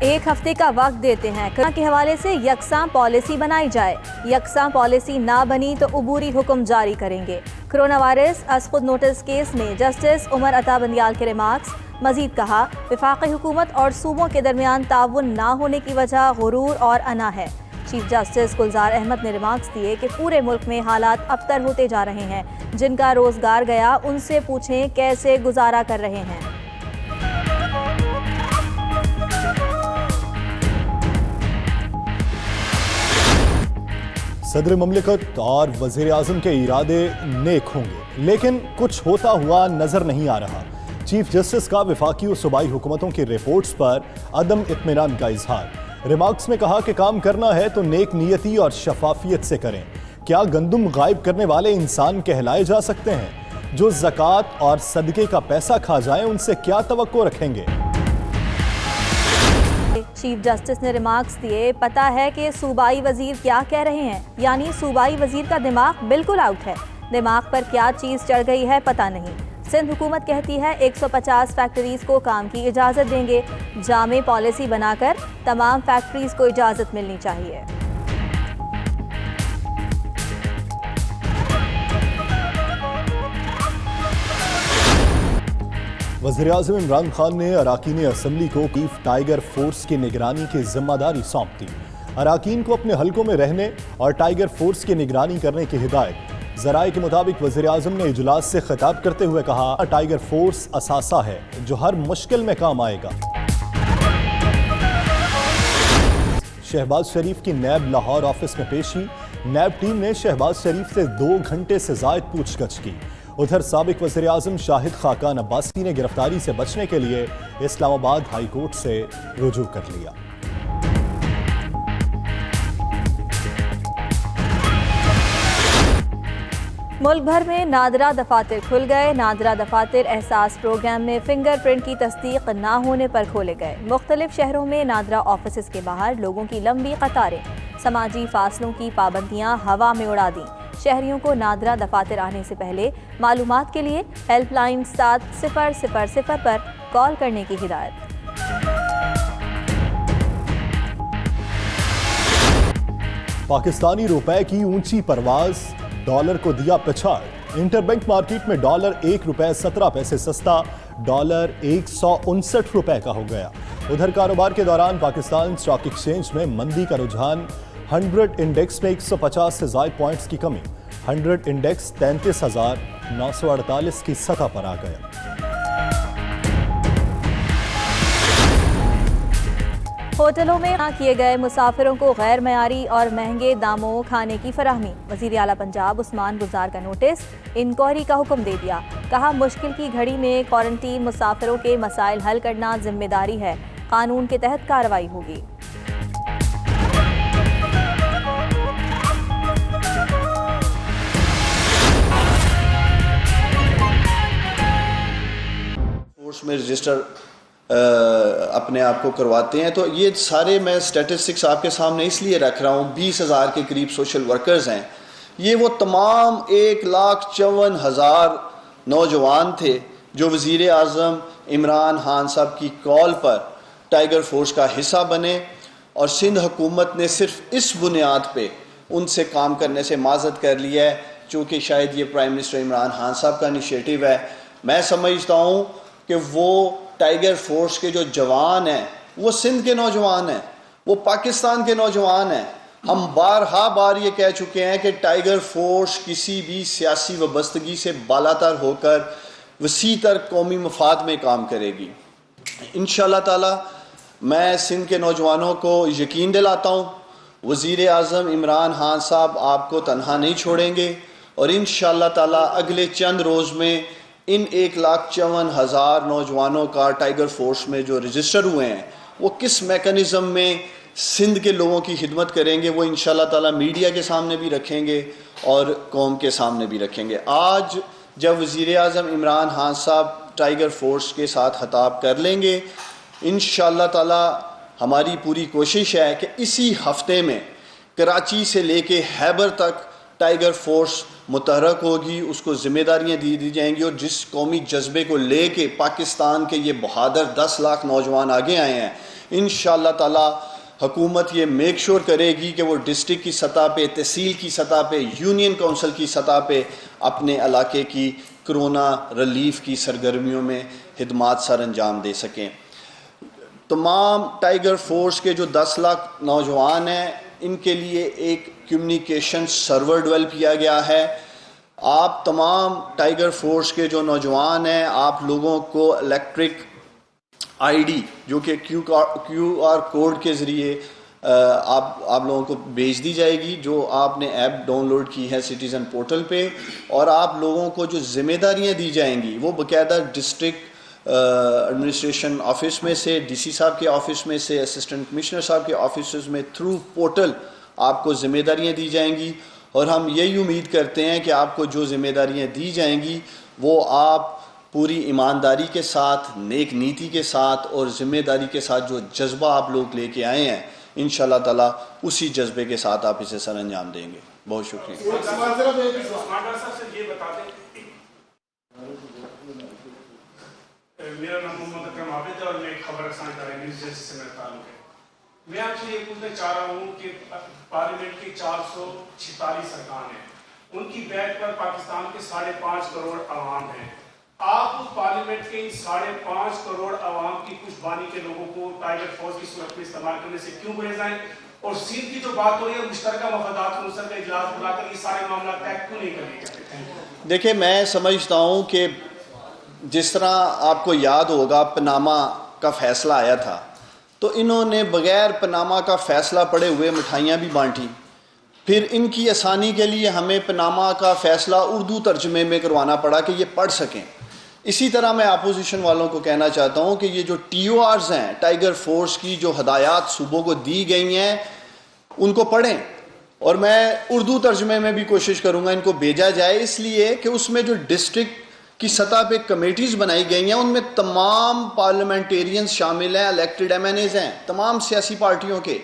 ایک ہفتے کا وقت دیتے ہیں کورونا کے حوالے سے یکساں پالیسی بنائی جائے، یکساں پالیسی نہ بنی تو عبوری حکم جاری کریں گے۔ کرونا وائرس از خود نوٹس کیس میں جسٹس عمر عطا بندیال کے ریمارکس۔ مزید کہا، وفاقی حکومت اور صوبوں کے درمیان تعاون نہ ہونے کی وجہ غرور اور انا ہے۔ چیف جسٹس گلزار احمد نے ریمارکس دیے کہ پورے ملک میں حالات ابتر ہوتے جا رہے ہیں، جن کا روزگار گیا ان سے پوچھیں کیسے گزارا کر رہے ہیں۔ صدر مملکت اور وزیر اعظم کے ارادے نیک ہوں گے، لیکن کچھ ہوتا ہوا نظر نہیں آ رہا۔ چیف جسٹس کا وفاقی و صوبائی حکومتوں کی رپورٹس پر عدم اطمینان کا اظہار۔ ریمارکس میں کہا کہ کام کرنا ہے تو نیک نیتی اور شفافیت سے کریں۔ کیا گندم غائب کرنے والے انسان کہلائے جا سکتے ہیں؟ جو زکوٰۃ اور صدقے کا پیسہ کھا جائیں ان سے کیا توقع رکھیں گے؟ چیف جسٹس نے ریمارکس دیے، پتہ ہے کہ صوبائی وزیر کیا کہہ رہے ہیں، یعنی صوبائی وزیر کا دماغ بالکل آؤٹ ہے۔ دماغ پر کیا چیز چڑھ گئی ہے پتہ نہیں۔ سندھ حکومت کہتی ہے 150 فیکٹریز کو کام کی اجازت دیں گے، جامع پالیسی بنا کر تمام فیکٹریز کو اجازت ملنی چاہیے۔ وزیر اعظم عمران خان نے اراکین اسمبلی کو چیف ٹائیگر فورس کی نگرانی کی ذمہ داری سونپ دی۔ اراکین کو اپنے حلقوں میں رہنے اور ٹائیگر فورس کی نگرانی کرنے کی ہدایت۔ ذرائع کے مطابق وزیر اعظم نے اجلاس سے خطاب کرتے ہوئے کہا، ٹائیگر فورس اثاثہ ہے جو ہر مشکل میں کام آئے گا۔ شہباز شریف کی نیب لاہور آفس میں پیشی۔ نیب ٹیم نے شہباز شریف سے 2 گھنٹے سے زائد پوچھ گچھ کی۔ ادھر سابق وزیر اعظم شاہد خاقان عباسی نے گرفتاری سے بچنے کے لیے اسلام آباد ہائی کورٹ سے رجوع کر لیا۔ ملک بھر میں نادرہ دفاتر کھل گئے۔ نادرہ دفاتر احساس پروگرام میں فنگر پرنٹ کی تصدیق نہ ہونے پر کھولے گئے۔ مختلف شہروں میں نادرہ آفیسز کے باہر لوگوں کی لمبی قطاریں۔ سماجی فاصلوں کی پابندیاں ہوا میں اڑا دیں۔ شہریوں کو نادرہ دفاتر آنے سے پہلے معلومات کے لیے ہیلپ لائن 7000 پر کال کرنے کی ہدایت۔ پاکستانی روپے کی اونچی پرواز، ڈالر کو دیا پچھاڑ۔ انٹر بینک مارکیٹ میں ڈالر 1 روپے 17 پیسے سستا، ڈالر 159 روپے کا ہو گیا۔ ادھر کاروبار کے دوران پاکستان اسٹاک ایکسچینج میں مندی کا رجحان۔ 100 انڈیکس میں 150 سے زائد پوائنٹس کی کمی۔ 100 انڈیکس 33,948 کی سطح پر آ گیا۔ ہوٹلوں میں کیے گئے مسافروں کو غیر معیاری اور مہنگے داموں کھانے کی فراہمی۔ وزیر اعلیٰ پنجاب عثمان گلزار کا نوٹس، انکوائری کا حکم دے دیا۔ کہا، مشکل کی گھڑی میں کوارنٹین مسافروں کے مسائل حل کرنا ذمہ داری ہے، قانون کے تحت کارروائی ہوگی۔ فورس میں رجسٹر اپنے آپ کو کرواتے ہیں، تو یہ سارے میں سٹیٹسٹکس آپ کے سامنے اس لیے رکھ رہا ہوں۔ 20,000 کے قریب سوشل ورکرز ہیں۔ یہ وہ تمام 1,54,000 نوجوان تھے جو وزیر اعظم عمران خان صاحب کی کال پر ٹائیگر فورس کا حصہ بنے، اور سندھ حکومت نے صرف اس بنیاد پہ ان سے کام کرنے سے معذرت کر لیا ہے، چونکہ شاید یہ پرائم منسٹر عمران خان صاحب کا انیشیٹو ہے۔ میں سمجھتا ہوں کہ وہ ٹائیگر فورس کے جو جوان ہیں وہ سندھ کے نوجوان ہیں، وہ پاکستان کے نوجوان ہیں۔ ہم بار یہ کہہ چکے ہیں کہ ٹائیگر فورس کسی بھی سیاسی وابستگی سے بالاتر ہو کر وسیع تر قومی مفاد میں کام کرے گی۔ انشاءاللہ تعالی میں سندھ کے نوجوانوں کو یقین دلاتا ہوں، وزیر اعظم عمران خان صاحب آپ کو تنہا نہیں چھوڑیں گے، اور انشاءاللہ تعالی اگلے چند روز میں ان 1,54,000 نوجوانوں کا ٹائیگر فورس میں جو رجسٹر ہوئے ہیں وہ کس میکانزم میں سندھ کے لوگوں کی خدمت کریں گے، وہ انشاءاللہ تعالی میڈیا کے سامنے بھی رکھیں گے اور قوم کے سامنے بھی رکھیں گے۔ آج جب وزیر اعظم عمران خان صاحب ٹائیگر فورس کے ساتھ خطاب کر لیں گے، انشاءاللہ تعالی ہماری پوری کوشش ہے کہ اسی ہفتے میں کراچی سے لے کے خیبر تک ٹائیگر فورس متحرک ہوگی، اس کو ذمہ داریاں دی جائیں گی، اور جس قومی جذبے کو لے کے پاکستان کے یہ بہادر 10 لاکھ نوجوان آگے آئے ہیں، انشاءاللہ تعالی حکومت یہ میک شور کرے گی کہ وہ ڈسٹرکٹ کی سطح پہ، تحصیل کی سطح پہ، یونین کونسل کی سطح پہ اپنے علاقے کی کرونا ریلیف کی سرگرمیوں میں خدمات سر انجام دے سکیں۔ تمام ٹائیگر فورس کے جو 10 لاکھ نوجوان ہیں ان کے لیے ایک کمیونیکیشن سرور ڈیولپ کیا گیا ہے۔ آپ تمام ٹائیگر فورس کے جو نوجوان ہیں، آپ لوگوں کو الیکٹرک آئی ڈی جو کہ کیو آر کوڈ کے ذریعے آپ لوگوں کو بھیج دی جائے گی، جو آپ نے ایپ ڈاؤن لوڈ کی ہے سٹیزن پورٹل پہ، اور آپ لوگوں کو جو ذمہ داریاں دی جائیں گی وہ باقاعدہ ڈسٹرکٹ ایڈمنسٹریشن آفس میں سے، ڈی سی صاحب کے آفس میں سے، اسسٹنٹ کمشنر صاحب کے آفسز میں تھرو پورٹل آپ کو ذمہ داریاں دی جائیں گی، اور ہم یہی امید کرتے ہیں کہ آپ کو جو ذمہ داریاں دی جائیں گی وہ آپ پوری ایمانداری کے ساتھ، نیک نیتی کے ساتھ اور ذمہ داری کے ساتھ جو جذبہ آپ لوگ لے کے آئے ہیں انشاءاللہ تعالیٰ اسی جذبے کے ساتھ آپ اسے سر انجام دیں گے۔ بہت شکریہ۔ میرا نام محمد اکرم عابد ہے اور میں ایک خبر رساں ادارے نیوز جرسی سے میرا تعلق ہے۔ میں آپ سے یہ پوچھنا چاہ رہا ہوں کہ پارلیمنٹ کے 446 ارکان ہیں، ان کی بیٹھ پر پاکستان کے 5.5 کروڑ عوام ہیں۔ آپ اس پارلیمنٹ کے 5.5 کروڑ عوام کی کچھ بانی کے لوگوں کو ٹائیگر فورس کی صورت میں استعمال کرنے سے کیوں گریز آئیں؟ اور سندھ کی جو بات ہو رہی ہے مشترکہ مفادات کونسل کا اجلاس بلا کر یہ سارے معاملات طے کیوں نہیں کر لیے؟ دیکھیں، میں سمجھتا ہوں کہ جس طرح آپ کو یاد ہوگا پناما کا فیصلہ آیا تھا تو انہوں نے بغیر پناما کا فیصلہ پڑے ہوئے مٹھائیاں بھی بانٹی، پھر ان کی آسانی کے لیے ہمیں پناما کا فیصلہ اردو ترجمے میں کروانا پڑا کہ یہ پڑھ سکیں۔ اسی طرح میں اپوزیشن والوں کو کہنا چاہتا ہوں کہ یہ جو ٹی او آرز ہیں ٹائیگر فورس کی، جو ہدایات صوبوں کو دی گئی ہیں ان کو پڑھیں، اور میں اردو ترجمے میں بھی کوشش کروں گا ان کو بھیجا جائے، اس لیے کہ اس میں جو ڈسٹرکٹ کی سطح پہ کمیٹیز بنائی گئی ہیں ان میں تمام پارلیمنٹیرینز شامل ہیں، الیکٹڈ ایم این ایز ہیں تمام سیاسی پارٹیوں کے۔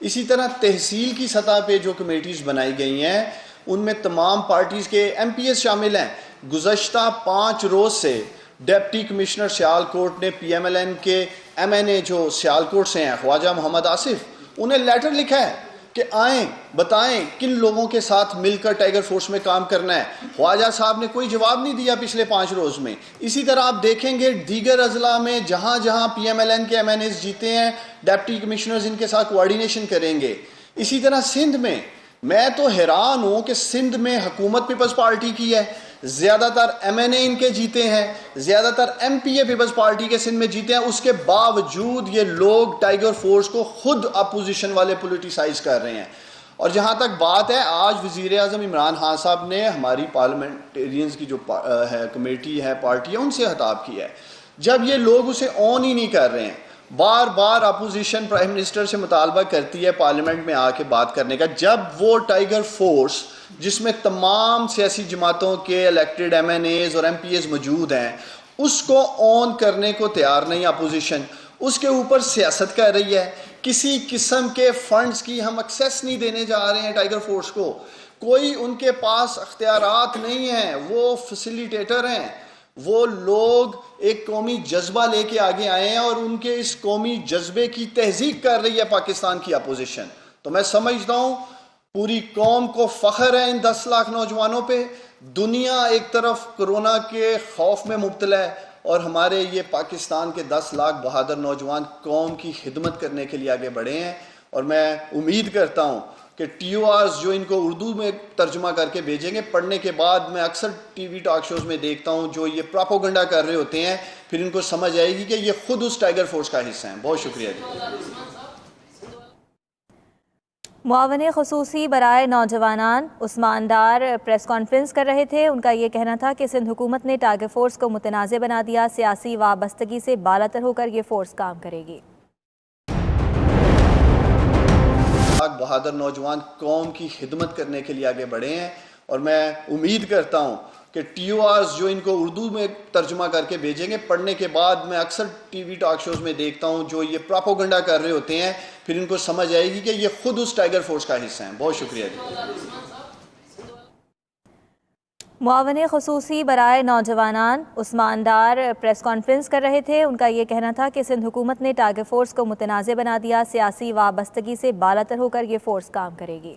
اسی طرح تحصیل کی سطح پہ جو کمیٹیز بنائی گئی ہیں ان میں تمام پارٹیز کے ایم پی ایز شامل ہیں۔ گزشتہ 5 روز سے ڈپٹی کمشنر سیالکوٹ نے پی ایم ایل این کے ایم این اے جو سیالکوٹ سے ہیں خواجہ محمد آصف، انہیں لیٹر لکھا ہے کہ آئیں بتائیں کن لوگوں کے ساتھ مل کر ٹائیگر فورس میں کام کرنا ہے۔ خواجہ صاحب نے کوئی جواب نہیں دیا پچھلے 5 روز میں۔ اسی طرح آپ دیکھیں گے دیگر اضلاع میں جہاں جہاں پی ایم ایل این کے ایم این ایز جیتے ہیں ڈپٹی کمشنرز ان کے ساتھ کوآرڈینیشن کریں گے۔ اسی طرح سندھ میں تو حیران ہوں کہ سندھ میں حکومت پیپلز پارٹی کی ہے، زیادہ تر ایم این اے ان کے جیتے ہیں، زیادہ تر ایم پی اے پیپلز پارٹی کے سندھ میں جیتے ہیں، اس کے باوجود یہ لوگ ٹائیگر فورس کو خود اپوزیشن والے پولیٹیسائز کر رہے ہیں۔ اور جہاں تک بات ہے، آج وزیر اعظم عمران خان صاحب نے ہماری پارلیمنٹیرینز کی جو ہے کمیٹی ہے، پارٹی ہے، ان سے خطاب کیا ہے۔ جب یہ لوگ اسے آن ہی نہیں کر رہے ہیں، بار بار اپوزیشن پرائم منسٹر سے مطالبہ کرتی ہے پارلیمنٹ میں آ کے بات کرنے کا، جب وہ ٹائیگر فورس جس میں تمام سیاسی جماعتوں کے الیکٹڈ ایم این ایز اور ایم پی ایز موجود ہیں اس کو آن کرنے کو تیار نہیں اپوزیشن، اس کے اوپر سیاست کر رہی ہے۔ کسی قسم کے فنڈز کی ہم ایکسیس نہیں دینے جا رہے ہیں ٹائیگر فورس کو، کوئی ان کے پاس اختیارات نہیں ہیں، وہ فیسیلیٹیٹر ہیں۔ وہ لوگ ایک قومی جذبہ لے کے آگے آئے ہیں اور ان کے اس قومی جذبے کی تہذیب کر رہی ہے پاکستان کی اپوزیشن۔ تو میں سمجھتا ہوں پوری قوم کو فخر ہے ان 10 لاکھ نوجوانوں پہ۔ دنیا ایک طرف کرونا کے خوف میں مبتلا ہے اور ہمارے یہ پاکستان کے 10 لاکھ بہادر نوجوان قوم کی خدمت کرنے کے لیے آگے بڑھے ہیں، اور میں امید کرتا ہوں کہ ٹی او آرز جو ان کو اردو میں ترجمہ کر کے بھیجیں گے، پڑھنے کے بعد میں اکثر ٹی وی ٹاک شوز میں دیکھتا ہوں جو یہ پراپوگنڈا کر رہے ہوتے ہیں، پھر ان کو سمجھ آئے گی کہ یہ خود اس ٹائیگر فورس کا حصہ ہیں۔ بہت شکریہ جی۔ معاون خصوصی برائے نوجوانان عثمان ڈار پریس کانفرنس کر رہے تھے۔ ان کا یہ کہنا تھا کہ سندھ حکومت نے ٹائیگر فورس کو متنازع بنا دیا، سیاسی وابستگی سے بالاتر ہو کر یہ فورس کام کرے گی۔ بہادر نوجوان قوم کی خدمت کرنے کے لیے آگے بڑھے ہیں، اور میں امید کرتا ہوں کہ ٹی او آرز جو ان کو اردو میں ترجمہ کر کے بھیجیں گے، پڑھنے کے بعد میں اکثر ٹی وی ٹاک شوز میں دیکھتا ہوں جو یہ پراپوگنڈا کر رہے ہوتے ہیں، پھر ان کو سمجھ آئے گی کہ یہ خود اس ٹائیگر فورس کا حصہ ہیں۔ بہت شکریہ جی۔ معاون خصوصی برائے نوجوانان عثمان ڈار پریس کانفرنس کر رہے تھے. ان کا یہ کہنا تھا کہ سندھ حکومت نے ٹاسک فورس کو متنازع بنا دیا. سیاسی وابستگی سے بالاتر ہو کر یہ فورس کام کرے گی.